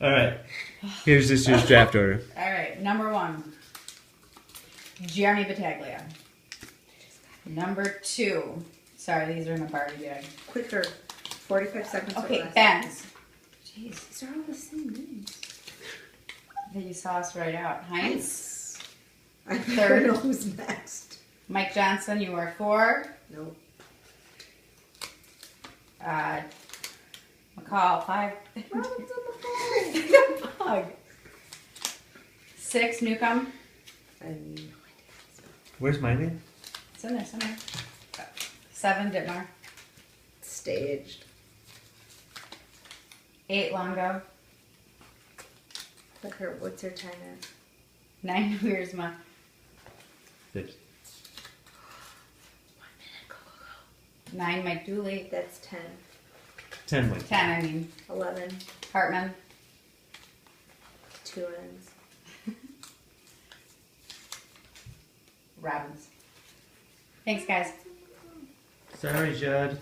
All right. Here's this year's draft order. All right, number 1, Jeremy Battaglia. Number 2, sorry, these are in a Barbie bag. Quicker. 45 seconds or Okay, less. Benz. Jeez, these are all the same names that you saw us write out. Heinz. I Third. don't know who's next. Mike Johnson, you are 4. Nope. McCall, 5. Robin's on the Bug. 6, Newcomb. phone. Where's my name? It's in there somewhere. 7, Dittmar. Staged. 8, Longo. Quicker. What's your time at? 9, Wiersma. 6. 9, Mike Dooley. That's 10. 10 went. 10, I mean. 11. Hartman. 2 ends. Robbins. Thanks, guys. Sorry, Judd.